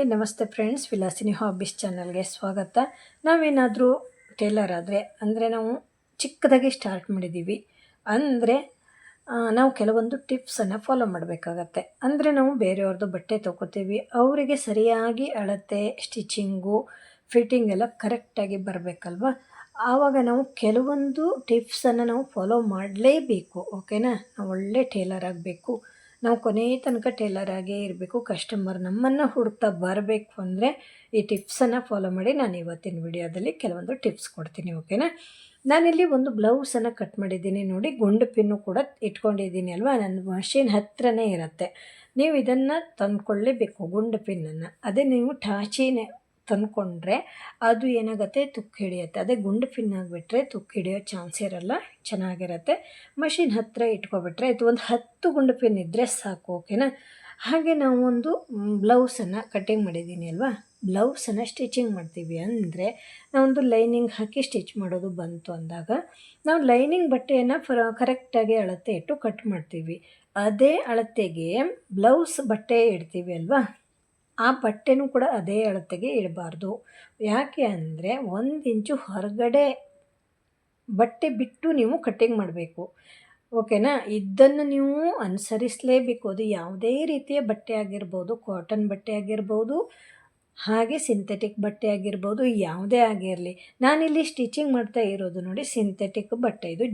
Hi ನಮಸ್ತೆ friends, Vilasini hobbies ಚಾನಲ್ಗೆ ಸ್ವಾಗತ. ನಾವೇನಾದರೂ ಟೇಲರ್ ಆದರೆ ನಾವು ಚಿಕ್ಕದಾಗಿ ಸ್ಟಾರ್ಟ್ ಮಾಡಿದ್ದೀವಿ ಅಂದರೆ ನಾವು ಕೆಲವೊಂದು ಟಿಪ್ಸನ್ನು ಫಾಲೋ ಮಾಡಬೇಕಾಗತ್ತೆ. ಅಂದರೆ ನಾವು ಬೇರೆಯವ್ರದ್ದು ಬಟ್ಟೆ ತೊಗೋತೀವಿ, ಅವರಿಗೆ ಸರಿಯಾಗಿ ಅಳತೆ, ಸ್ಟಿಚಿಂಗು, ಫಿಟ್ಟಿಂಗ್ ಎಲ್ಲ ಕರೆಕ್ಟಾಗಿ ಬರಬೇಕಲ್ವ. ಆವಾಗ ನಾವು ಕೆಲವೊಂದು ಟಿಪ್ಸನ್ನು ನಾವು ಫಾಲೋ ಮಾಡಲೇಬೇಕು. ಓಕೆನಾ. ನಾವು ಒಳ್ಳೆ ಟೇಲರ್ ಆಗಬೇಕು, ನಾವು ಕೊನೆ ತನಕ ಟೇಲರ್ ಆಗೇ ಇರಬೇಕು. ಕಸ್ಟಮರ್ ನಮ್ಮನ್ನು ಹುಡುಕ್ತಾ ಬರಬೇಕು ಅಂದರೆ ಈ ಟಿಪ್ಸನ್ನು ಫಾಲೋ ಮಾಡಿ. ನಾನು ಇವತ್ತಿನ ವಿಡಿಯೋದಲ್ಲಿ ಕೆಲವೊಂದು ಟಿಪ್ಸ್ ಕೊಡ್ತೀನಿ. ಓಕೆನಾ. ನಾನಿಲ್ಲಿ ಒಂದು ಬ್ಲೌಸನ್ನು ಕಟ್ ಮಾಡಿದ್ದೀನಿ ನೋಡಿ. ಗುಂಡು ಪಿನ್ನು ಕೂಡ ಇಟ್ಕೊಂಡಿದ್ದೀನಿ ಅಲ್ವಾ, ನನ್ನ ಮಷಿನ್ ಹತ್ರನೇ ಇರುತ್ತೆ. ನೀವು ಇದನ್ನು ತಂದ್ಕೊಳ್ಳೇಬೇಕು, ಗುಂಡು ಪಿನ್ನನ್ನು. ಅದೇ ನೀವು ಟಾಚಿನೇ ತಂದ್ಕೊಂಡ್ರೆ ಅದು ಏನಾಗುತ್ತೆ, ತುಕ್ಕು ಹಿಡಿಯುತ್ತೆ. ಅದೇ ಗುಂಡು ಪಿನ್ ಆಗಿಬಿಟ್ರೆ ತುಕ್ಕು ಹಿಡಿಯೋ ಚಾನ್ಸ್ ಇರಲ್ಲ, ಚೆನ್ನಾಗಿರುತ್ತೆ. ಮಷಿನ್ ಹತ್ತಿರ ಇಟ್ಕೊಬಿಟ್ರೆ ಇದು ಒಂದು 10 ಗುಂಡು ಪಿನ್ ಇದ್ದರೆ ಸಾಕು. ಓಕೆನಾ. ಹಾಗೆ ನಾವು ಒಂದು ಬ್ಲೌಸನ್ನು ಕಟ್ಟಿಂಗ್ ಮಾಡಿದ್ದೀನಿ ಅಲ್ವಾ, ಬ್ಲೌಸನ್ನು ಸ್ಟಿಚಿಂಗ್ ಮಾಡ್ತೀವಿ ಅಂದರೆ ನಾವೊಂದು ಲೈನಿಂಗ್ ಹಾಕಿ ಸ್ಟಿಚ್ ಮಾಡೋದು ಬಂತು ಅಂದಾಗ ನಾವು ಲೈನಿಂಗ್ ಬಟ್ಟೆಯನ್ನು ಕರೆಕ್ಟಾಗಿ ಅಳತೆ ಇಟ್ಟು ಕಟ್ ಮಾಡ್ತೀವಿ. ಅದೇ ಅಳತೆಗೆ ಬ್ಲೌಸ್ ಬಟ್ಟೆ ಇಡ್ತೀವಿ ಅಲ್ವಾ, ಆ ಬಟ್ಟೆನೂ ಕೂಡ ಅದೇ ಅಳತೆಗೆ ಇಡಬಾರ್ದು. ಯಾಕೆ ಅಂದರೆ 1 ಇಂಚು ಹೊರಗಡೆ ಬಟ್ಟೆ ಬಿಟ್ಟು ನೀವು ಕಟ್ಟಿಂಗ್ ಮಾಡಬೇಕು. ಓಕೆನಾ. ಇದನ್ನು ನೀವು ಅನುಸರಿಸಲೇಬೇಕು. ಅದು ಯಾವುದೇ ರೀತಿಯ ಬಟ್ಟೆ ಆಗಿರ್ಬೋದು, ಕಾಟನ್ ಬಟ್ಟೆ ಆಗಿರ್ಬೋದು, ಹಾಗೆ ಸಿಂಥೆಟಿಕ್ ಬಟ್ಟೆ ಆಗಿರ್ಬೋದು, ಯಾವುದೇ ಆಗಿರಲಿ. ನಾನಿಲ್ಲಿ ಸ್ಟಿಚಿಂಗ್ ಮಾಡ್ತಾ ಇರೋದು ನೋಡಿ ಸಿಂಥೆಟಿಕ್ ಬಟ್ಟೆ. ಇದು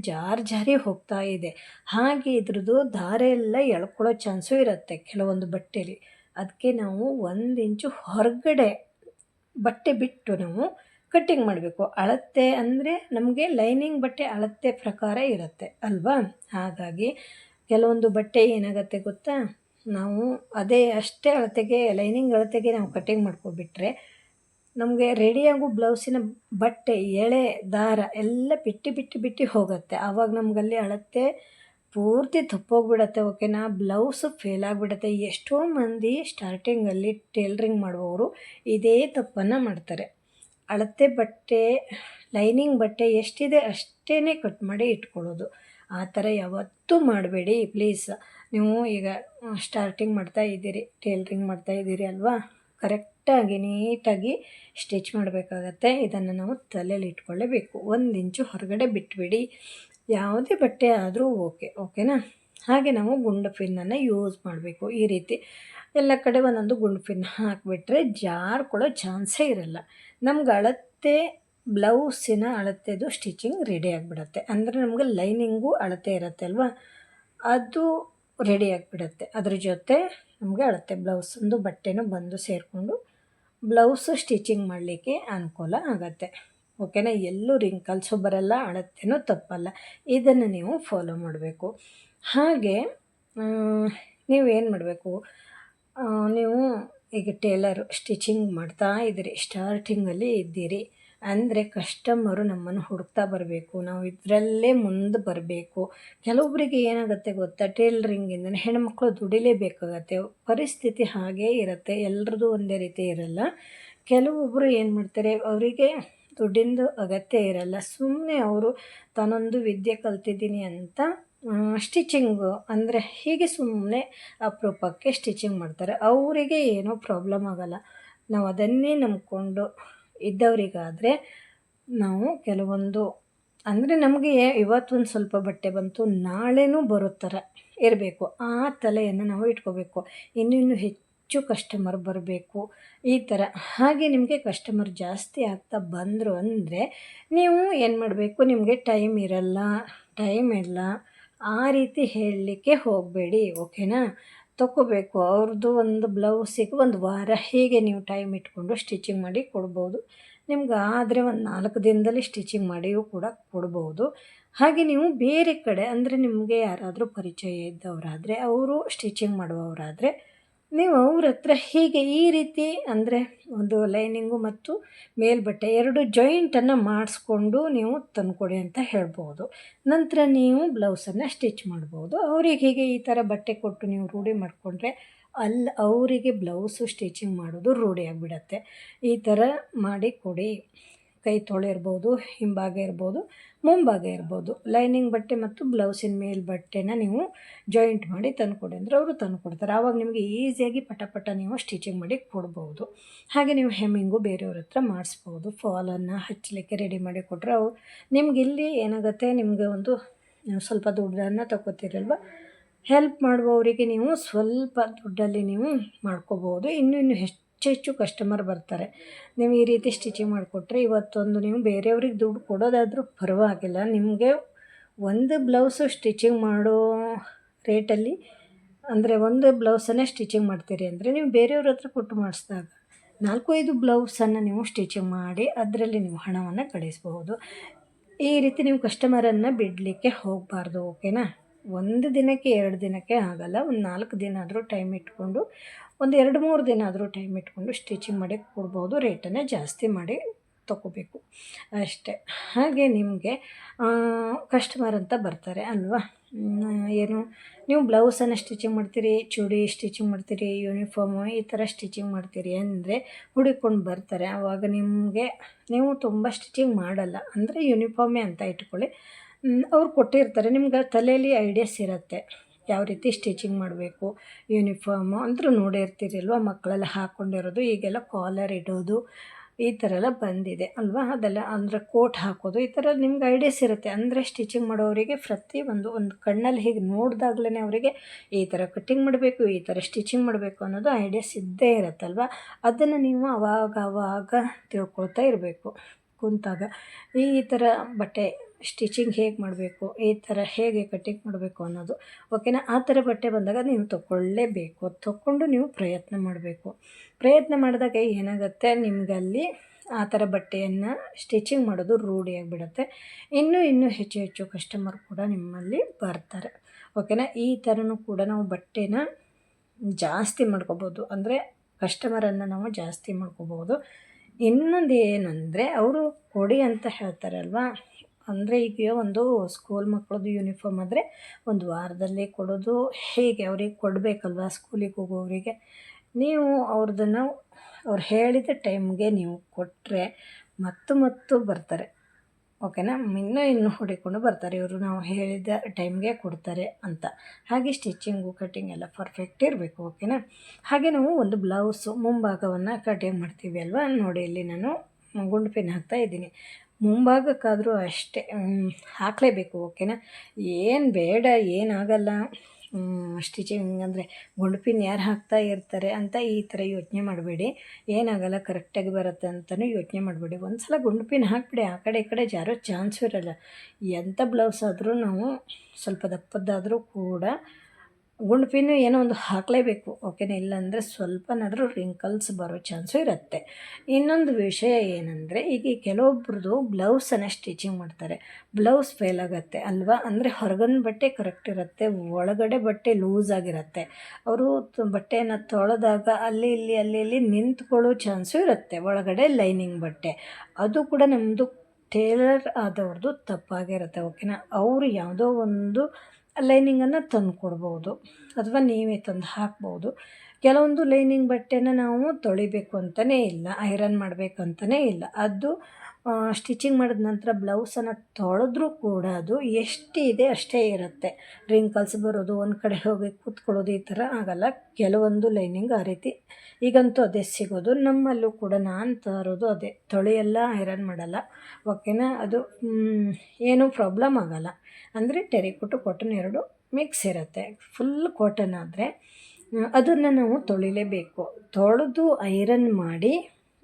ಜಾರಿ ಹೋಗ್ತಾ ಇದೆ. ಹಾಗೆ ಇದ್ರದ್ದು ದಾರ ಎಲ್ಲ ಎಳ್ಕೊಳ್ಳೋ ಚಾನ್ಸು ಇರುತ್ತೆ ಕೆಲವೊಂದು ಬಟ್ಟೆಲಿ. ಅದಕ್ಕೆ ನಾವು 1 ಇಂಚು ಹೊರಗಡೆ ಬಟ್ಟೆ ಬಿಟ್ಟು ನಾವು ಕಟ್ಟಿಂಗ್ ಮಾಡಬೇಕು. ಅಳತೆ ಅಂದರೆ ನಮಗೆ ಲೈನಿಂಗ್ ಬಟ್ಟೆ ಅಳತೆ ಪ್ರಕಾರ ಇರುತ್ತೆ ಅಲ್ವಾ. ಹಾಗಾಗಿ ಕೆಲವೊಂದು ಬಟ್ಟೆ ಏನಾಗುತ್ತೆ ಗೊತ್ತಾ, ನಾವು ಅಷ್ಟೇ ಅಳತೆಗೆ, ಲೈನಿಂಗ್ ಅಳತೆಗೆ ನಾವು ಕಟ್ಟಿಂಗ್ ಮಾಡ್ಕೊಬಿಟ್ರೆ ನಮಗೆ ರೆಡಿಯಾಗೋ ಬ್ಲೌಸಿನ ಬಟ್ಟೆ, ಎಳೆ, ದಾರ ಎಲ್ಲ ಬಿಟ್ಟು ಹೋಗುತ್ತೆ. ಆವಾಗ ನಮಗಲ್ಲಿ ಅಳತೆ ಪೂರ್ತಿ ತಪ್ಪೋಗ್ಬಿಡತ್ತೆ. ಓಕೆನಾ. ಬ್ಲೌಸು ಫೇಲ್ ಆಗಿಬಿಡತ್ತೆ. ಎಷ್ಟೋ ಮಂದಿ ಸ್ಟಾರ್ಟಿಂಗಲ್ಲಿ ಟೇಲ್ರಿಂಗ್ ಮಾಡುವವರು ಇದೇ ತಪ್ಪನ್ನು ಮಾಡ್ತಾರೆ. ಅಳತೆ ಬಟ್ಟೆ, ಲೈನಿಂಗ್ ಬಟ್ಟೆ ಎಷ್ಟಿದೆ ಅಷ್ಟೇ ಕಟ್ ಮಾಡಿ ಇಟ್ಕೊಳ್ಳೋದು. ಆ ಥರ ಯಾವತ್ತೂ ಮಾಡಬೇಡಿ ಪ್ಲೀಸ್. ನೀವು ಈಗ ಸ್ಟಾರ್ಟಿಂಗ್ ಮಾಡ್ತಾಯಿದ್ದೀರಿ, ಟೇಲ್ರಿಂಗ್ ಮಾಡ್ತಾಯಿದ್ದೀರಿ ಅಲ್ವಾ, ಕರೆಕ್ಟಾಗಿ ನೀಟಾಗಿ ಸ್ಟಿಚ್ ಮಾಡಬೇಕಾಗತ್ತೆ. ಇದನ್ನು ನಾವು ತಲೆಯಲ್ಲಿ ಇಟ್ಕೊಳ್ಳೇಬೇಕು. 1 ಇಂಚು ಹೊರಗಡೆ ಬಿಟ್ಬಿಡಿ, ಯಾವುದೇ ಬಟ್ಟೆ ಆದರೂ ಓಕೆನಾ. ಹಾಗೆ ನಾವು ಗುಂಡು ಪಿನ್ನನ್ನು ಯೂಸ್ ಮಾಡಬೇಕು. ಈ ರೀತಿ ಎಲ್ಲ ಕಡೆ ಒಂದೊಂದು ಗುಂಡು ಪಿನ್ ಹಾಕಿಬಿಟ್ರೆ ಜಾರ್ಕೊಳ್ಳೋ ಚಾನ್ಸೇ ಇರಲ್ಲ. ನಮ್ಗೆ ಅಳತೆ, ಬ್ಲೌಸಿನ ಅಳತೆದು ಸ್ಟಿಚಿಂಗ್ ರೆಡಿ ಆಗಿಬಿಡತ್ತೆ. ಅಂದರೆ ನಮ್ಗೆ ಲೈನಿಂಗು ಅಳತೆ ಇರುತ್ತೆ ಅಲ್ವಾ, ಅದು ರೆಡಿ ಆಗಿಬಿಡತ್ತೆ. ಅದ್ರ ಜೊತೆ ನಮಗೆ ಅಳತೆ ಬ್ಲೌಸೊಂದು ಬಟ್ಟೆನೂ ಬಂದು ಸೇರಿಕೊಂಡು ಬ್ಲೌಸು ಸ್ಟಿಚಿಂಗ್ ಮಾಡಲಿಕ್ಕೆ ಅನುಕೂಲ ಆಗುತ್ತೆ. ಓಕೆನಾ. ಎಲ್ಲೂ ರಿಂಕಲ್ಸು ಬರಲ್ಲ, ಅಳತೆನೂ ತಪ್ಪಲ್ಲ. ಇದನ್ನು ನೀವು ಫಾಲೋ ಮಾಡಬೇಕು. ಹಾಗೆ ನೀವೇನು ಮಾಡಬೇಕು, ನೀವು ಈಗ ಟೇಲರು ಸ್ಟಿಚಿಂಗ್ ಮಾಡ್ತಾ ಇದ್ದೀರಿ, ಸ್ಟಾರ್ಟಿಂಗಲ್ಲಿ ಇದ್ದೀರಿ ಅಂದರೆ ಕಸ್ಟಮರು ನಮ್ಮನ್ನು ಹುಡುಕ್ತಾ ಬರಬೇಕು, ನಾವು ಇದರಲ್ಲೇ ಮುಂದೆ ಬರಬೇಕು. ಕೆಲವೊಬ್ಬರಿಗೆ ಏನಾಗುತ್ತೆ ಗೊತ್ತಾ, ಟೇಲರಿಂಗಿಂದನೇ ಹೆಣ್ಮಕ್ಳು ದುಡಿಲೇಬೇಕಾಗತ್ತೆ. ಪರಿಸ್ಥಿತಿ ಹಾಗೇ ಇರುತ್ತೆ, ಎಲ್ರದ್ದು ಒಂದೇ ರೀತಿ ಇರಲ್ಲ. ಕೆಲವೊಬ್ಬರು ಏನು ಮಾಡ್ತಾರೆ, ಅವರಿಗೆ ದುಡ್ಡಿಂದು ಅಗತ್ಯ ಇರಲ್ಲ, ಸುಮ್ಮನೆ ಅವರು ತಾನೊಂದು ವಿದ್ಯೆ ಕಲ್ತಿದ್ದೀನಿ ಅಂತ ಸ್ಟಿಚಿಂಗು ಅಂದರೆ ಹೀಗೆ ಸುಮ್ಮನೆ ಅಪರೂಪಕ್ಕೆ ಸ್ಟಿಚಿಂಗ್ ಮಾಡ್ತಾರೆ. ಅವರಿಗೆ ಏನೂ ಪ್ರಾಬ್ಲಮ್ ಆಗೋಲ್ಲ. ನಾವು ಅದನ್ನೇ ನಂಬ್ಕೊಂಡು ಇದ್ದವರಿಗಾದರೆ ನಾವು ಕೆಲವೊಂದು ಅಂದರೆ ನಮಗೆ ಇವತ್ತೊಂದು ಸ್ವಲ್ಪ ಬಟ್ಟೆ ಬಂತು, ನಾಳೆನೂ ಬರೋ ಥರ ಇರಬೇಕು. ಆ ತಲೆಯನ್ನು ನಾವು ಇಟ್ಕೋಬೇಕು. ಇನ್ನೂ ಹೆಚ್ಚು ಕಸ್ಟಮರ್ ಬರಬೇಕು ಈ ಥರ. ಹಾಗೆ ನಿಮಗೆ ಕಸ್ಟಮರ್ ಜಾಸ್ತಿ ಆಗ್ತಾ ಬಂದರು ಅಂದರೆ ನೀವು ಏನು ಮಾಡಬೇಕು, ನಿಮಗೆ ಟೈಮ್ ಇಲ್ಲ ಆ ರೀತಿ ಹೇಳಲಿಕ್ಕೆ ಹೋಗಬೇಡಿ. ಓಕೆನಾ. ತೊಗೋಬೇಕು. ಅವ್ರದ್ದು ಒಂದು ಬ್ಲೌಸಿಗೆ 1 ವಾರ ಹೀಗೆ ನೀವು ಟೈಮ್ ಇಟ್ಕೊಂಡು ಸ್ಟಿಚಿಂಗ್ ಮಾಡಿ ಕೊಡ್ಬೋದು. ನಿಮ್ಗೆ ಆದರೆ ಒಂದು 4 ದಿನದಲ್ಲಿ ಸ್ಟಿಚಿಂಗ್ ಮಾಡಿಯೂ ಕೂಡ ಕೊಡ್ಬೋದು. ಹಾಗೆ ನೀವು ಬೇರೆ ಕಡೆ ಅಂದರೆ ನಿಮಗೆ ಯಾರಾದರೂ ಪರಿಚಯ ಇದ್ದವರಾದರೆ, ಅವರು ಸ್ಟಿಚಿಂಗ್ ಮಾಡುವವರಾದರೆ ನೀವು ಅವ್ರ ಹತ್ರ ಹೀಗೆ ಈ ರೀತಿ ಅಂದರೆ ಒಂದು ಲೈನಿಂಗು ಮತ್ತು ಮೇಲ್ಬಟ್ಟೆ 2 ಜಾಯಿಂಟನ್ನು ಮಾಡಿಸ್ಕೊಂಡು ನೀವು ತಂದುಕೊಡಿ ಅಂತ ಹೇಳ್ಬೋದು. ನಂತರ ನೀವು ಬ್ಲೌಸನ್ನು ಸ್ಟಿಚ್ ಮಾಡ್ಬೋದು. ಅವ್ರಿಗೆ ಹೀಗೆ ಈ ಥರ ಬಟ್ಟೆ ಕೊಟ್ಟು ನೀವು ರೂಢಿ ಮಾಡಿಕೊಂಡ್ರೆ ಅವರಿಗೆ ಬ್ಲೌಸು ಸ್ಟಿಚಿಂಗ್ ಮಾಡೋದು ರೂಢಿ ಆಗಿಬಿಡತ್ತೆ. ಈ ಥರ ಮಾಡಿ ಕೊಡಿ. ಕೈ ತೊಳೆ ಇರ್ಬೋದು, ಹಿಂಭಾಗ ಇರ್ಬೋದು, ಮುಂಭಾಗ ಇರ್ಬೋದು. ಲೈನಿಂಗ್ ಬಟ್ಟೆ ಮತ್ತು ಬ್ಲೌಸಿನ ಮೇಲೆ ಬಟ್ಟೆನ ನೀವು ಜಾಯಿಂಟ್ ಮಾಡಿ ತಂದುಕೊಡಿ ಅಂದರೆ ಅವರು ತಂದುಕೊಡ್ತಾರೆ. ಆವಾಗ ನಿಮಗೆ ಈಸಿಯಾಗಿ ಪಟ ನೀವು ಸ್ಟಿಚಿಂಗ್ ಮಾಡಿ ಕೊಡ್ಬೋದು. ಹಾಗೆ ನೀವು ಹೆಮ್ಮಿಂಗು ಬೇರೆಯವ್ರ ಹತ್ರ ಮಾಡಿಸ್ಬೋದು. ಫಾಲನ್ನು ಹಚ್ಚಲಿಕ್ಕೆ ರೆಡಿ ಮಾಡಿ ಕೊಟ್ಟರೆ ಅವು ನಿಮ್ಗೆ ಇಲ್ಲಿ ಏನಾಗುತ್ತೆ, ನಿಮಗೆ ಒಂದು ಸ್ವಲ್ಪ ದುಡ್ಡನ್ನು ತಗೋತೀರಲ್ವ, ಹೆಲ್ಪ್ ಮಾಡುವವರಿಗೆ ನೀವು ಸ್ವಲ್ಪ ದುಡ್ಡಲ್ಲಿ ನೀವು ಮಾಡ್ಕೋಬೋದು. ಇನ್ನೂ ಹೆಚ್ಚು ಕಸ್ಟಮರ್ ಬರ್ತಾರೆ ನೀವು ಈ ರೀತಿ ಸ್ಟಿಚಿಂಗ್ ಮಾಡಿಕೊಟ್ರೆ. ಇವತ್ತೊಂದು ನೀವು ಬೇರೆಯವ್ರಿಗೆ ದುಡ್ಡು ಕೊಡೋದಾದರೂ ಪರವಾಗಿಲ್ಲ, ನಿಮಗೆ ಒಂದು ಬ್ಲೌಸು ಸ್ಟಿಚಿಂಗ್ ಮಾಡೋ ರೇಟಲ್ಲಿ ಅಂದರೆ ಒಂದು ಬ್ಲೌಸನ್ನೇ ಸ್ಟಿಚಿಂಗ್ ಮಾಡ್ತೀರಿ ಅಂದರೆ ನೀವು ಬೇರೆಯವ್ರ ಹತ್ರ ಕೊಟ್ಟು ಮಾಡಿಸಿದಾಗ 4-5 ಬ್ಲೌಸನ್ನು ನೀವು ಸ್ಟಿಚಿಂಗ್ ಮಾಡಿ ಅದರಲ್ಲಿ ನೀವು ಹಣವನ್ನು ಗಳಿಸ್ಬೋದು. ಈ ರೀತಿ ನೀವು ಕಸ್ಟಮರನ್ನು ಬಿಡಲಿಕ್ಕೆ ಹೋಗಬಾರ್ದು. ಓಕೆನಾ? 1 ದಿನಕ್ಕೆ 2 ದಿನಕ್ಕೆ ಆಗಲ್ಲ, ಒಂದು 4 ದಿನ ಆದರೂ ಟೈಮ್ ಇಟ್ಕೊಂಡು, ಒಂದು 2-3 ದಿನ ಆದರೂ ಟೈಮ್ ಇಟ್ಕೊಂಡು ಸ್ಟಿಚಿಂಗ್ ಮಾಡಿ ಕೊಡ್ಬೋದು. ರೇಟನ್ನು ಜಾಸ್ತಿ ಮಾಡಿ ತೊಗೋಬೇಕು ಅಷ್ಟೇ. ಹಾಗೆ ನಿಮಗೆ ಕಸ್ಟಮರ್ ಅಂತ ಬರ್ತಾರೆ ಅಲ್ವಾ, ಏನು ನೀವು ಬ್ಲೌಸನ್ನು ಸ್ಟಿಚಿಂಗ್ ಮಾಡ್ತೀರಿ, ಚೂಡಿ ಸ್ಟಿಚಿಂಗ್ ಮಾಡ್ತೀರಿ, ಯೂನಿಫಾರ್ಮು ಈ ಥರ ಸ್ಟಿಚಿಂಗ್ ಮಾಡ್ತೀರಿ ಅಂದರೆ ಹುಡುಕೊಂಡು ಬರ್ತಾರೆ. ಆವಾಗ ನೀವು ತುಂಬ ಸ್ಟಿಚಿಂಗ್ ಮಾಡಲ್ಲ ಅಂದರೆ ಯೂನಿಫಾರ್ಮೇ ಅಂತ ಇಟ್ಕೊಳ್ಳಿ. ಅವ್ರು ಕೊಟ್ಟಿರ್ತಾರೆ, ನಿಮ್ಗೆ ತಲೆಯಲ್ಲಿ ಐಡಿಯಾಸ್ ಇರುತ್ತೆ ಯಾವ ರೀತಿ ಸ್ಟಿಚಿಂಗ್ ಮಾಡಬೇಕು. ಯೂನಿಫಾರ್ಮು ಅಂದರೂ ನೋಡಿರ್ತೀರಲ್ವ, ಮಕ್ಕಳೆಲ್ಲ ಹಾಕ್ಕೊಂಡಿರೋದು, ಈಗೆಲ್ಲ ಕಾಲರ್ ಇಡೋದು ಈ ಥರ ಎಲ್ಲ ಬಂದಿದೆ ಅಲ್ವಾ, ಅದೆಲ್ಲ ಅಂದರೆ ಕೋಟ್ ಹಾಕೋದು, ಈ ಥರ ನಿಮ್ಗೆ ಐಡಿಯಾಸ್ ಇರುತ್ತೆ. ಅಂದರೆ ಸ್ಟಿಚಿಂಗ್ ಮಾಡೋರಿಗೆ ಒಂದು ಕಣ್ಣಲ್ಲಿ ಹೀಗೆ ನೋಡಿದಾಗಲೇ ಅವರಿಗೆ ಈ ಥರ ಕಟ್ಟಿಂಗ್ ಮಾಡಬೇಕು, ಈ ಥರ ಸ್ಟಿಚಿಂಗ್ ಮಾಡಬೇಕು ಅನ್ನೋದು ಐಡಿಯಾಸ್ ಇದ್ದೇ ಇರುತ್ತಲ್ವ. ಅದನ್ನು ನೀವು ಆವಾಗ ತಿಳ್ಕೊಳ್ತಾ ಇರಬೇಕು ಕುಂತಾಗ. ಈ ಥರ ಬಟ್ಟೆ ಸ್ಟಿಚಿಂಗ್ ಹೇಗೆ ಮಾಡಬೇಕು, ಈ ಥರ ಹೇಗೆ ಕಟ್ಟಿಂಗ್ ಮಾಡಬೇಕು ಅನ್ನೋದು. ಓಕೆನಾ? ಆ ಥರ ಬಟ್ಟೆ ಬಂದಾಗ ನೀವು ತೊಗೊಳ್ಳೇಬೇಕು. ತೊಗೊಂಡು ನೀವು ಪ್ರಯತ್ನ ಮಾಡಬೇಕು. ಪ್ರಯತ್ನ ಮಾಡಿದಾಗ ಏನಾಗುತ್ತೆ, ನಿಮಗಲ್ಲಿ ಆ ಥರ ಬಟ್ಟೆಯನ್ನು ಸ್ಟಿಚಿಂಗ್ ಮಾಡೋದು ರೂಢಿಯಾಗಿಬಿಡುತ್ತೆ. ಇನ್ನೂ ಹೆಚ್ಚು ಕಸ್ಟಮರ್ ಕೂಡ ನಿಮ್ಮಲ್ಲಿ ಬರ್ತಾರೆ. ಓಕೆನಾ? ಈ ಥರನೂ ಕೂಡ ನಾವು ಬಟ್ಟೆನ ಜಾಸ್ತಿ ಮಾಡ್ಕೋಬೋದು, ಅಂದರೆ ಕಸ್ಟಮರನ್ನು ನಾವು ಜಾಸ್ತಿ ಮಾಡ್ಕೋಬೋದು. ಇನ್ನೊಂದು ಏನಂದರೆ ಅವರು ಕೊಡಿ ಅಂತ ಹೇಳ್ತಾರಲ್ವ, ಅಂದರೆ ಈಗ ಒಂದು ಸ್ಕೂಲ್ ಮಕ್ಕಳದ್ದು ಯೂನಿಫಾರ್ಮ್ ಆದರೆ ಒಂದು ವಾರದಲ್ಲಿ ಕೊಡೋದು, ಹೇಗೆ ಅವ್ರಿಗೆ ಕೊಡಬೇಕಲ್ವ ಸ್ಕೂಲಿಗೆ ಹೋಗೋವರಿಗೆ. ನೀವು ಅವ್ರು ಹೇಳಿದ ಟೈಮ್ಗೆ ನೀವು ಕೊಟ್ಟರೆ ಮತ್ತು ಬರ್ತಾರೆ. ಓಕೆನಾ? ಇನ್ನೂ ಹುಡಿಕೊಂಡು ಬರ್ತಾರೆ, ಇವರು ನಾವು ಹೇಳಿದ ಟೈಮ್ಗೆ ಕೊಡ್ತಾರೆ ಅಂತ. ಹಾಗೆ ಸ್ಟಿಚಿಂಗು ಕಟ್ಟಿಂಗ್ ಎಲ್ಲ ಪರ್ಫೆಕ್ಟ್ ಇರಬೇಕು. ಓಕೆನಾ? ಹಾಗೆ ನಾವು ಒಂದು ಬ್ಲೌಸು ಮುಂಭಾಗವನ್ನು ಕಟಿಂಗ್ ಮಾಡ್ತೀವಿ ಅಲ್ವಾ, ನೋಡಿ ಇಲ್ಲಿ ನಾನು ಗುಂಡು ಪಿನ್ ಹಾಕ್ತಾಯಿದ್ದೀನಿ. ಮುಂಭಾಗಕ್ಕಾದರೂ ಅಷ್ಟೇ ಹಾಕಲೇಬೇಕು. ಓಕೆನಾ? ಏನು ಬೇಡ, ಏನಾಗಲ್ಲ, ಸ್ಟಿಚಿಂಗ್ ಅಂದರೆ ಗುಂಡು ಪಿನ್ ಯಾರು ಹಾಕ್ತಾ ಇರ್ತಾರೆ ಅಂತ ಈ ಥರ ಯೋಚನೆ ಮಾಡಬೇಡಿ. ಏನಾಗಲ್ಲ, ಕರೆಕ್ಟಾಗಿ ಬರುತ್ತೆ ಅಂತಲೂ ಯೋಚನೆ ಮಾಡಬೇಡಿ. ಒಂದು ಸಲ ಗುಂಡು ಪಿನ್ ಹಾಕಿಬಿಡಿ, ಆ ಕಡೆ ಈ ಕಡೆ ಜಾರೋ ಚಾನ್ಸು ಇರೋಲ್ಲ. ಎಂಥ ಬ್ಲೌಸ್ ಆದರೂ ನಾವು ಸ್ವಲ್ಪ ದಪ್ಪದ್ದಾದರೂ ಕೂಡ ಗುಂಡು ಪಿನ್ನು ಏನೋ ಒಂದು ಹಾಕಲೇಬೇಕು. ಓಕೆನಾ? ಇಲ್ಲಾಂದರೆ ಸ್ವಲ್ಪನಾದರೂ ರಿಂಕಲ್ಸ್ ಬರೋ ಚಾನ್ಸು ಇರುತ್ತೆ. ಇನ್ನೊಂದು ವಿಷಯ ಏನಂದರೆ, ಈಗ ಕೆಲವೊಬ್ರದ್ದು ಬ್ಲೌಸನ್ನು ಸ್ಟಿಚಿಂಗ್ ಮಾಡ್ತಾರೆ, ಬ್ಲೌಸ್ ಫೇಲ್ ಆಗುತ್ತೆ ಅಲ್ವಾ. ಅಂದರೆ ಹೊರಗಿನ ಬಟ್ಟೆ ಕರೆಕ್ಟ್ ಇರುತ್ತೆ, ಒಳಗಡೆ ಬಟ್ಟೆ ಲೂಸ್ ಆಗಿರುತ್ತೆ. ಅವರು ಬಟ್ಟೆಯನ್ನು ತೊಳೆದಾಗ ಅಲ್ಲಿ ಇಲ್ಲಿ ನಿಂತ್ಕೊಳ್ಳೋ ಚಾನ್ಸು ಇರುತ್ತೆ, ಒಳಗಡೆ ಲೈನಿಂಗ್ ಬಟ್ಟೆ. ಅದು ಕೂಡ ನಮ್ಮದು ಟೇಲರ್ ಆದವ್ರದ್ದು ತಪ್ಪಾಗಿರುತ್ತೆ. ಓಕೆನಾ? ಅವರು ಯಾವುದೋ ಒಂದು ಲೈನಿಂಗನ್ನು ತಂದು ಕೊಡ್ಬೋದು ಅಥವಾ ನೀವೇ ತಂದು ಹಾಕ್ಬೋದು. ಕೆಲವೊಂದು ಲೈನಿಂಗ್ ಬಟ್ಟೆನ ನಾವು ತೊಳಿಬೇಕು ಅಂತಲೇ ಇಲ್ಲ, ಐರನ್ ಮಾಡಬೇಕಂತಲೇ ಇಲ್ಲ. ಅದು ಸ್ಟಿಚಿಂಗ್ ಮಾಡಿದ ನಂತರ ಬ್ಲೌಸನ್ನು ತೊಳೆದ್ರೂ ಕೂಡ ಅದು ಎಷ್ಟಿದೆ ಅಷ್ಟೇ ಇರುತ್ತೆ. ರಿಂಕಲ್ಸ್ ಬರೋದು, ಒಂದು ಕಡೆ ಹೋಗಿ ಕೂತ್ಕೊಳ್ಳೋದು ಈ ಥರ ಆಗಲ್ಲ. ಕೆಲವೊಂದು ಲೈನಿಂಗ್ ಆ ರೀತಿ, ಈಗಂತೂ ಅದೇ ಸಿಗೋದು. ನಮ್ಮಲ್ಲೂ ಕೂಡ ನಾನು ತರೋದು ಅದೇ, ತೊಳೆಯಲ್ಲ, ಐರನ್ ಮಾಡಲ್ಲ. ಓಕೆನಾ? ಅದು ಏನೂ ಪ್ರಾಬ್ಲಮ್ ಆಗೋಲ್ಲ. ಅಂದರೆ ಟೆರಿಕೋಟು ಕಾಟನ್ ಎರಡು ಮಿಕ್ಸ್ ಇರುತ್ತೆ. ಫುಲ್ ಕಾಟನ್ ಆದರೆ ಅದನ್ನು ನಾವು ತೊಳಿಲೇಬೇಕು. ತೊಳೆದು ಐರನ್ ಮಾಡಿ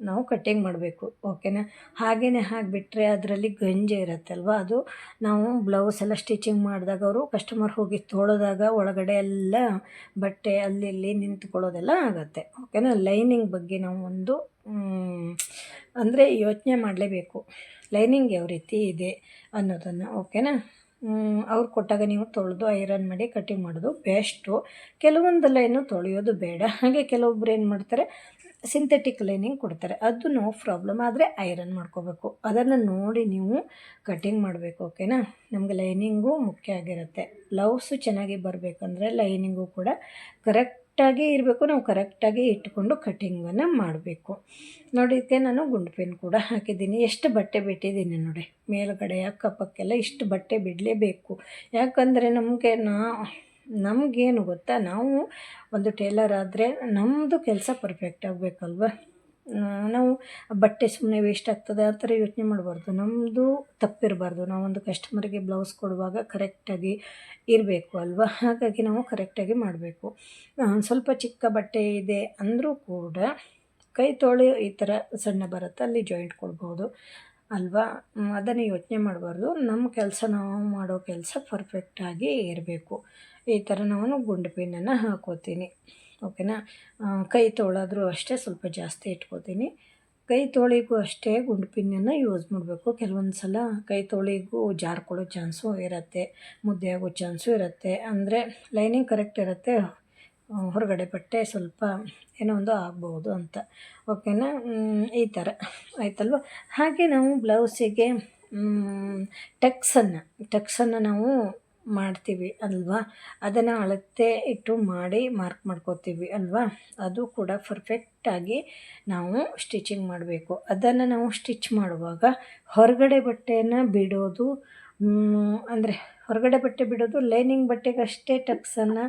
ನಾವು ಕಟ್ಟಿಂಗ್ ಮಾಡಬೇಕು. ಓಕೆನಾ? ಹಾಗೆಯೇ ಹಾಕಿಬಿಟ್ರೆ ಅದರಲ್ಲಿ ಗಂಜಿ ಇರುತ್ತಲ್ವ, ಅದು ನಾವು ಬ್ಲೌಸ್ ಎಲ್ಲ ಸ್ಟಿಚಿಂಗ್ ಮಾಡಿದಾಗ ಅವರು ಕಸ್ಟಮರ್ ಹೋಗಿ ತೊಳೆದಾಗ ಒಳಗಡೆ ಎಲ್ಲ ಬಟ್ಟೆ ಅಲ್ಲಿ ಇಲ್ಲಿ ನಿಂತ್ಕೊಳ್ಳೋದೆಲ್ಲ ಆಗುತ್ತೆ. ಓಕೆನಾ? ಲೈನಿಂಗ್ ಬಗ್ಗೆ ನಾವು ಒಂದು ಅಂದರೆ ಯೋಚನೆ ಮಾಡಲೇಬೇಕು, ಲೈನಿಂಗ್ ಯಾವ ರೀತಿ ಇದೆ ಅನ್ನೋದನ್ನು. ಓಕೆನಾ? ಅವ್ರು ಕೊಟ್ಟಾಗ ನೀವು ತೊಳೆದು ಐರನ್ ಮಾಡಿ ಕಟ್ಟಿಂಗ್ ಮಾಡೋದು ಬೆಸ್ಟು. ಕೆಲವೊಂದು ಲೈನು ತೊಳೆಯೋದು ಬೇಡ. ಹಾಗೆ ಕೆಲವೊಬ್ರು ಏನು ಮಾಡ್ತಾರೆ, ಸಿಂಥೆಟಿಕ್ ಲೈನಿಂಗ್ ಕೊಡ್ತಾರೆ, ಅದು ನೋ ಪ್ರಾಬ್ಲಮ್. ಆದರೆ ಐರನ್ ಮಾಡ್ಕೋಬೇಕು, ಅದನ್ನು ನೋಡಿ ನೀವು ಕಟ್ಟಿಂಗ್ ಮಾಡಬೇಕು. ಓಕೆನಾ? ನಮಗೆ ಲೈನಿಂಗು ಮುಖ್ಯ ಆಗಿರುತ್ತೆ. ಬ್ಲೌಸು ಚೆನ್ನಾಗಿ ಬರಬೇಕಂದ್ರೆ ಲೈನಿಂಗು ಕೂಡ ಕರೆಕ್ಟ್ ಕರೆಕ್ಟಾಗಿ ಇರಬೇಕು, ನಾವು ಕರೆಕ್ಟಾಗಿ ಇಟ್ಕೊಂಡು ಕಟ್ಟಿಂಗನ್ನು ಮಾಡಬೇಕು. ನೋಡಿ ಇದಕ್ಕೆ ನಾನು ಗುಂಡು ಪಿನ್ ಕೂಡ ಹಾಕಿದ್ದೀನಿ. ಎಷ್ಟು ಬಟ್ಟೆ ಬಿಟ್ಟಿದ್ದೀನಿ ನೋಡಿ, ಮೇಲುಗಡೆ ಅಕ್ಕಪಕ್ಕೆಲ್ಲ ಇಷ್ಟು ಬಟ್ಟೆ ಬಿಡಲೇಬೇಕು. ಯಾಕಂದರೆ ನಮಗೇನು ಗೊತ್ತಾ, ನಾವು ಒಂದು ಟೇಲರ್ ಆದರೆ ನಮ್ಮದು ಕೆಲಸ ಪರ್ಫೆಕ್ಟ್ ಆಗಬೇಕಲ್ವ. ನಾವು ಬಟ್ಟೆ ಸುಮ್ಮನೆ ವೇಸ್ಟ್ ಆಗ್ತದೆ ಆ ಥರ ಯೋಚನೆ ಮಾಡಬಾರ್ದು. ನಮ್ಮದು ತಪ್ಪಿರಬಾರ್ದು. ನಾವೊಂದು ಕಸ್ಟಮರಿಗೆ ಬ್ಲೌಸ್ ಕೊಡುವಾಗ ಕರೆಕ್ಟಾಗಿ ಇರಬೇಕು ಅಲ್ವಾ. ಹಾಗಾಗಿ ನಾವು ಕರೆಕ್ಟಾಗಿ ಮಾಡಬೇಕು. ಸ್ವಲ್ಪ ಚಿಕ್ಕ ಬಟ್ಟೆ ಇದೆ ಅಂದರೂ ಕೂಡ ಕೈ ತೊಳೆ ಈ ಥರ ಸಣ್ಣ ಬರುತ್ತೆ, ಅಲ್ಲಿ ಜಾಯಿಂಟ್ ಕೊಡ್ಬೋದು ಅಲ್ವಾ. ಅದನ್ನು ಯೋಚನೆ ಮಾಡಬಾರ್ದು. ನಮ್ಮ ಕೆಲಸ ನಾವು ಮಾಡೋ ಕೆಲಸ ಪರ್ಫೆಕ್ಟಾಗಿ ಇರಬೇಕು. ಈ ಥರ ನಾನು ಗುಂಡು ಪಿನ್ನನ್ನು ಹಾಕೋತೀನಿ, ಓಕೆನಾ. ಕೈ ತೊಳೆದ್ರೂ ಅಷ್ಟೇ ಸ್ವಲ್ಪ ಜಾಸ್ತಿ ಇಟ್ಕೋತೀನಿ. ಕೈ ತೊಳೆಗೂ ಅಷ್ಟೇ ಗುಂಡು ಪಿನ್ನನ್ನು ಯೂಸ್ ಮಾಡಬೇಕು. ಕೆಲವೊಂದು ಸಲ ಕೈ ತೊಳೆಗೂ ಜಾರ್ಕೊಳ್ಳೋ ಚಾನ್ಸು ಇರುತ್ತೆ, ಮುದ್ದೆ ಆಗೋ ಚಾನ್ಸು ಇರುತ್ತೆ. ಅಂದರೆ ಲೈನಿಂಗ್ ಕರೆಕ್ಟ್ ಇರುತ್ತೆ, ಹೊರಗಡೆ ಬಟ್ಟೆ ಸ್ವಲ್ಪ ಏನೋ ಒಂದು ಆಗ್ಬೋದು ಅಂತ, ಓಕೆನಾ. ಈ ಥರ ಆಯ್ತಲ್ವ. ಹಾಗೆ ನಾವು ಬ್ಲೌಸಿಗೆ ಟಕ್ಸನ್ನು ನಾವು ಮಾಡ್ತೀವಿ ಅಲ್ವಾ. ಅದನ್ನು ಅಳತೆ ಇಟ್ಟು ಮಾಡಿ ಮಾರ್ಕ್ ಮಾಡ್ಕೋತೀವಿ ಅಲ್ವಾ. ಅದು ಕೂಡ ಪರ್ಫೆಕ್ಟಾಗಿ ನಾವು ಸ್ಟಿಚಿಂಗ್ ಮಾಡಬೇಕು. ಅದನ್ನು ನಾವು ಸ್ಟಿಚ್ ಮಾಡುವಾಗ ಹೊರಗಡೆ ಬಟ್ಟೆಯನ್ನು ಬಿಡೋದು, ಅಂದರೆ ಹೊರಗಡೆ ಬಟ್ಟೆ ಬಿಡೋದು, ಲೈನಿಂಗ್ ಬಟ್ಟೆಗಷ್ಟೇ ಟಕ್ಸನ್ನು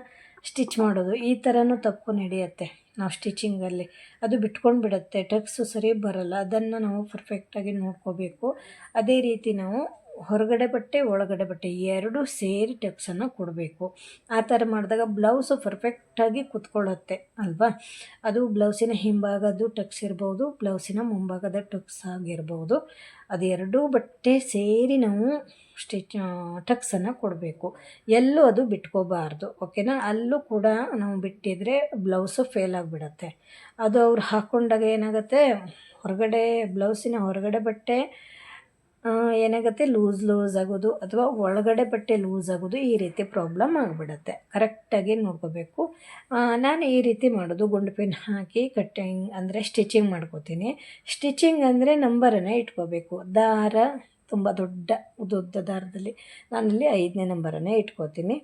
ಸ್ಟಿಚ್ ಮಾಡೋದು, ಈ ಥರನೂ ತಪ್ಪು ನಡೆಯುತ್ತೆ. ನಾವು ಸ್ಟಿಚಿಂಗಲ್ಲಿ ಅದು ಬಿಟ್ಕೊಂಡು ಬಿಡುತ್ತೆ, ಟಕ್ಸು ಸರಿ ಬರೋಲ್ಲ. ಅದನ್ನು ನಾವು ಪರ್ಫೆಕ್ಟಾಗಿ ನೋಡ್ಕೋಬೇಕು. ಅದೇ ರೀತಿ ನಾವು ಹೊರಗಡೆ ಬಟ್ಟೆ ಒಳಗಡೆ ಬಟ್ಟೆ ಎರಡೂ ಸೇರಿ ಟಕ್ಸನ್ನು ಕೊಡಬೇಕು. ಆ ಥರ ಮಾಡಿದಾಗ ಬ್ಲೌಸು ಪರ್ಫೆಕ್ಟಾಗಿ ಕೂತ್ಕೊಳ್ಳುತ್ತೆ ಅಲ್ವಾ. ಅದು ಬ್ಲೌಸಿನ ಹಿಂಭಾಗದ್ದು ಟಕ್ಸ್ ಇರ್ಬೋದು, ಬ್ಲೌಸಿನ ಮುಂಭಾಗದ ಟಕ್ಸ್ ಆಗಿರ್ಬೋದು. ಅದು ಎರಡೂ ಬಟ್ಟೆ ಸೇರಿ ನಾವು ಟಕ್ಸನ್ನು ಕೊಡಬೇಕು. ಎಲ್ಲೂ ಅದು ಬಿಟ್ಕೋಬಾರ್ದು, ಓಕೆನಾ. ಅಲ್ಲೂ ಕೂಡ ನಾವು ಬಿಟ್ಟಿದ್ರೆ ಬ್ಲೌಸು ಫೇಲ್ ಆಗಿಬಿಡತ್ತೆ. ಅದು ಅವ್ರು ಹಾಕ್ಕೊಂಡಾಗ ಏನಾಗುತ್ತೆ, ಬ್ಲೌಸಿನ ಹೊರಗಡೆ ಬಟ್ಟೆ ಏನಾಗುತ್ತೆ, ಲೂಸ್ ಆಗೋದು ಅಥವಾ ಒಳಗಡೆ ಬಟ್ಟೆ ಲೂಸ್ ಆಗೋದು, ಈ ರೀತಿ ಪ್ರಾಬ್ಲಮ್ ಆಗಿಬಿಡುತ್ತೆ. ಕರೆಕ್ಟಾಗಿ ನೋಡ್ಕೋಬೇಕು. ನಾನು ಈ ರೀತಿ ಮಾಡೋದು, ಗುಂಡು ಪಿನ್ ಹಾಕಿ ಕಟ್ಟಿಂಗ್ ಅಂದರೆ ಸ್ಟಿಚಿಂಗ್ ಮಾಡ್ಕೋತೀನಿ. ಸ್ಟಿಚಿಂಗ್ ಅಂದರೆ ನಂಬರನ್ನು ಇಟ್ಕೋಬೇಕು. ದಾರ ತುಂಬ ಉದ್ದ ದಾರದಲ್ಲಿ ನಾನಲ್ಲಿ 5ನೇ ನಂಬರನ್ನೇ ಇಟ್ಕೋತೀನಿ.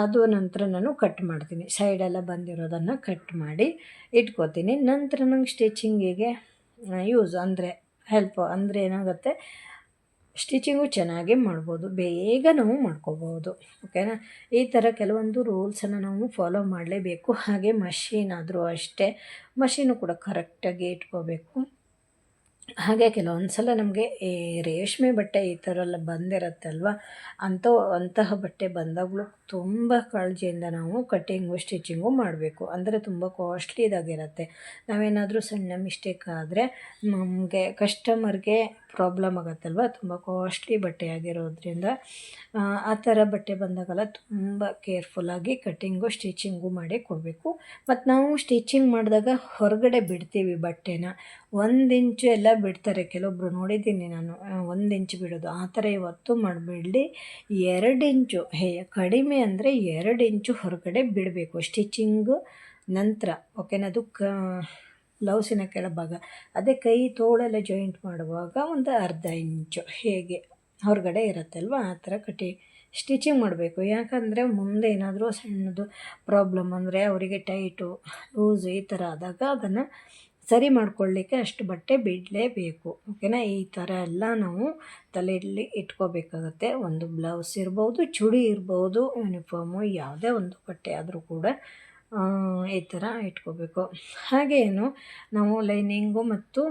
ಅದು ನಂತರ ನಾನು ಕಟ್ ಮಾಡ್ತೀನಿ. ಸೈಡೆಲ್ಲ ಬಂದಿರೋದನ್ನು ಕಟ್ ಮಾಡಿ ಇಟ್ಕೋತೀನಿ. ನಂತರ ನಂಗೆ ಸ್ಟಿಚಿಂಗಿಗೆ ಹೆಲ್ಪ್ ಅಂದರೆ ಏನಾಗುತ್ತೆ, ಸ್ಟಿಚಿಂಗು ಚೆನ್ನಾಗಿ ಮಾಡ್ಬೋದು, ಬೇಗ ನಾವು ಮಾಡ್ಕೋಬೋದು, ಓಕೆನಾ. ಈ ಥರ ಕೆಲವೊಂದು ರೂಲ್ಸನ್ನು ನಾವು ಫಾಲೋ ಮಾಡಲೇಬೇಕು. ಹಾಗೆ ಮಷೀನ್ ಆದರೂ ಅಷ್ಟೇ, ಮಷೀನು ಕೂಡ ಕರೆಕ್ಟಾಗಿ ಇಟ್ಕೋಬೇಕು. ಹಾಗೆ ಕೆಲವೊಂದು ಸಲ ನಮಗೆ ಈ ರೇಷ್ಮೆ ಬಟ್ಟೆ ಈ ಥರ ಎಲ್ಲ ಬಂದಿರುತ್ತೆ ಅಲ್ವಾ. ಅಂತಹ ಬಟ್ಟೆ ಬಂದಾಗಲೂ ತುಂಬ ಕಾಳಜಿಯಿಂದ ನಾವು ಕಟ್ಟಿಂಗು ಸ್ಟಿಚಿಂಗು ಮಾಡಬೇಕು. ಅಂದರೆ ತುಂಬ ಕಾಸ್ಟ್ಲಿದಾಗಿರುತ್ತೆ. ನಾವೇನಾದರೂ ಸಣ್ಣ ಮಿಸ್ಟೇಕ್ ಆದರೆ ನಮಗೆ ಕಸ್ಟಮರ್ಗೆ ಪ್ರಾಬ್ಲಮ್ ಆಗುತ್ತಲ್ವ. ತುಂಬ ಕಾಸ್ಟ್ಲಿ ಬಟ್ಟೆ ಆಗಿರೋದ್ರಿಂದ ಆ ಥರ ಬಟ್ಟೆ ಬಂದಾಗೆಲ್ಲ ತುಂಬ ಕೇರ್ಫುಲ್ಲಾಗಿ ಕಟ್ಟಿಂಗು ಸ್ಟಿಚಿಂಗು ಮಾಡಿ ಕೊಡಬೇಕು. ಮತ್ತು ನಾವು ಸ್ಟಿಚಿಂಗ್ ಮಾಡಿದಾಗ ಹೊರಗಡೆ ಬಿಡ್ತೀವಿ ಬಟ್ಟೆನ, 1 ಇಂಚು ಎಲ್ಲ ಬಿಡ್ತಾರೆ ಕೆಲವೊಬ್ಬರು, ನೋಡಿದ್ದೀನಿ ನಾನು 1 ಇಂಚು ಬಿಡೋದು. ಆ ಥರ ಇವತ್ತು ಮಾಡಬೇಡಿ. 2 ಇಂಚು ಕಡಿಮೆ ಅಂದರೆ 2 ಇಂಚು ಹೊರಗಡೆ ಬಿಡಬೇಕು ಸ್ಟಿಚಿಂಗು ನಂತರ, ಓಕೆನಾ. ಅದು ಬ್ಲೌಸಿನ ಕೆಳಭಾಗ, ಅದೇ ಕೈ ತೋಳೆಲ್ಲ ಜಾಯಿಂಟ್ ಮಾಡುವಾಗ ಒಂದು ಅರ್ಧ ಇಂಚು ಹೇಗೆ ಹೊರಗಡೆ ಇರುತ್ತಲ್ವ, ಆ ಥರ ಸ್ಟಿಚಿಂಗ್ ಮಾಡಬೇಕು. ಯಾಕಂದರೆ ಮುಂದೆ ಏನಾದರೂ ಸಣ್ಣದು ಪ್ರಾಬ್ಲಮ್ ಅಂದರೆ ಅವರಿಗೆ ಟೈಟು ಲೂಸು ಈ ಥರ ಆದಾಗ ಅದನ್ನು ಸರಿ ಮಾಡ್ಕೊಳ್ಳಿಕ್ಕೆ ಅಷ್ಟು ಬಟ್ಟೆ ಬಿಡಲೇಬೇಕು, ಓಕೆನಾ. ಈ ಥರ ಎಲ್ಲ ನಾವು ತಲೆಯಲ್ಲಿ ಇಟ್ಕೋಬೇಕಾಗತ್ತೆ. ಒಂದು ಬ್ಲೌಸ್ ಇರ್ಬೋದು, ಚೂಡಿ ಇರ್ಬೋದು, ಯೂನಿಫಾರ್ಮು ಯಾವುದೇ ಒಂದು ಬಟ್ಟೆ ಆದರೂ ಕೂಡ ಈ ಥರ ಇಟ್ಕೋಬೇಕು. ಹಾಗೇನು ನಾವು ಲೈನಿಂಗು ಮತ್ತು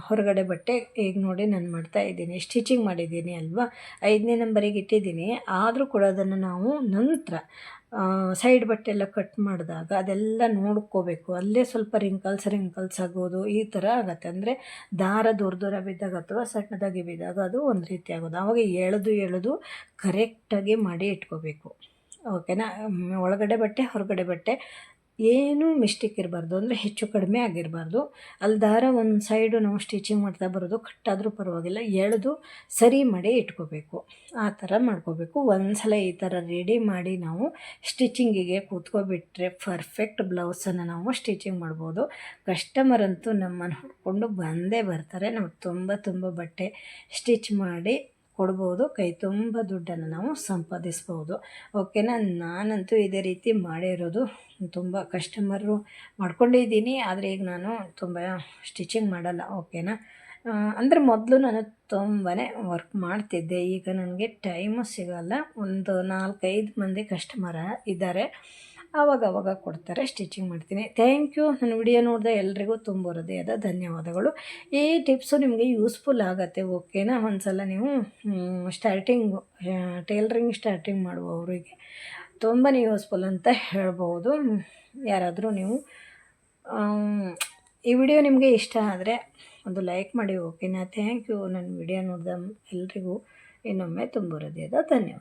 ಹೊರಗಡೆ ಬಟ್ಟೆ ಈಗ ನೋಡಿ ನಾನು ಮಾಡ್ತಾಯಿದ್ದೀನಿ, ಸ್ಟಿಚಿಂಗ್ ಮಾಡಿದ್ದೀನಿ ಅಲ್ವಾ. 5ನೇ ನಂಬರಿಗೆ ಇಟ್ಟಿದ್ದೀನಿ. ಆದರೂ ಕೂಡ ಅದನ್ನು ನಾವು ನಂತರ ಸೈಡ್ ಬಟ್ಟೆ ಎಲ್ಲ ಕಟ್ ಮಾಡಿದಾಗ ಅದೆಲ್ಲ ನೋಡ್ಕೋಬೇಕು. ಅಲ್ಲೇ ಸ್ವಲ್ಪ ರಿಂಕಲ್ಸ್ ಆಗೋದು ಈ ಥರ ಆಗುತ್ತೆ. ಅಂದರೆ ದಾರ ದೂರ ಬಿದ್ದಾಗ ಅಥವಾ ಸಣ್ಣದಾಗಿ ಬಿದ್ದಾಗ ಅದು ಒಂದು ರೀತಿ ಆಗೋದು. ಆವಾಗ ಎಳೆದು ಕರೆಕ್ಟಾಗಿ ಮಾಡಿ ಇಟ್ಕೋಬೇಕು, ಓಕೆನಾ. ಒಳಗಡೆ ಬಟ್ಟೆ ಹೊರಗಡೆ ಬಟ್ಟೆ ಏನೂ ಮಿಸ್ಟೇಕ್ ಇರಬಾರ್ದು, ಅಂದರೆ ಹೆಚ್ಚು ಕಡಿಮೆ ಆಗಿರಬಾರ್ದು. ಅಲ್ಲಿ ದಾರ ಒಂದು ಸೈಡು ನಾವು ಸ್ಟಿಚಿಂಗ್ ಮಾಡ್ತಾ ಬರೋದು, ಕಟ್ಟಾದರೂ ಪರವಾಗಿಲ್ಲ, ಎಳೆದು ಸರಿ ಮಾಡಿ ಇಟ್ಕೋಬೇಕು. ಆ ಥರ ಮಾಡ್ಕೋಬೇಕು. ಒಂದು ಸಲ ಈ ಥರ ರೆಡಿ ಮಾಡಿ ನಾವು ಸ್ಟಿಚಿಂಗಿಗೆ ಕೂತ್ಕೊಬಿಟ್ರೆ ಪರ್ಫೆಕ್ಟ್ ಬ್ಲೌಸನ್ನು ನಾವು ಸ್ಟಿಚಿಂಗ್ ಮಾಡ್ಬೋದು. ಕಸ್ಟಮರ್ ಅಂತೂ ನಮ್ಮನ್ನು ಹುಡ್ಕೊಂಡು ಬಂದೇ ಬರ್ತಾರೆ. ನಾವು ತುಂಬ ಬಟ್ಟೆ ಸ್ಟಿಚ್ ಮಾಡಿ ಕೊಡ್ಬೋದು, ಕೈ ತುಂಬ ದುಡ್ಡನ್ನು ನಾವು ಸಂಪಾದಿಸ್ಬೋದು. ಓಕೆನಾ. ನಾನಂತೂ ಇದೇ ರೀತಿ ಮಾಡಿರೋದು, ತುಂಬ ಕಸ್ಟಮರು ಮಾಡ್ಕೊಂಡಿದ್ದೀನಿ. ಆದರೆ ಈಗ ನಾನು ತುಂಬ ಸ್ಟಿಚಿಂಗ್ ಮಾಡಲ್ಲ. ಓಕೆನಾ. ಅಂದರೆ ಮೊದಲು ನಾನು ತುಂಬಾ ವರ್ಕ್ ಮಾಡ್ತಿದ್ದೆ. ಈಗ ನನಗೆ ಟೈಮು ಸಿಗೋಲ್ಲ. ಒಂದು 4-5 ಮಂದಿ ಕಸ್ಟಮರ ಇದ್ದಾರೆ, ಆವಾಗ ಕೊಡ್ತಾರೆ, ಸ್ಟಿಚಿಂಗ್ ಮಾಡ್ತೀನಿ. Thank you. ನನ್ನ ವಿಡಿಯೋ ನೋಡಿದೆ ಎಲ್ರಿಗೂ ತುಂಬ ಹೃದಯದ ಧನ್ಯವಾದಗಳು. ಈ ಟಿಪ್ಸು ನಿಮಗೆ ಯೂಸ್ಫುಲ್ ಆಗುತ್ತೆ. ಓಕೆನಾ. ಒಂದು ಸಲ ನೀವು ಸ್ಟಾರ್ಟಿಂಗು ಟೈಲರಿಂಗ್ ಸ್ಟಾರ್ಟಿಂಗ್ ಮಾಡುವವರಿಗೆ ತುಂಬಾ ಯೂಸ್ಫುಲ್ ಅಂತ ಹೇಳ್ಬೋದು. ಯಾರಾದರೂ ನೀವು ಈ ವಿಡಿಯೋ ನಿಮಗೆ ಇಷ್ಟ ಆದರೆ ಒಂದು ಲೈಕ್ ಮಾಡಿ. ಓಕೆನಾ. Thank you. ನನ್ನ ವಿಡಿಯೋ ನೋಡಿದ ಎಲ್ರಿಗೂ ಇನ್ನೊಮ್ಮೆ ತುಂಬ ಹೃದಯದ ಧನ್ಯವಾದ.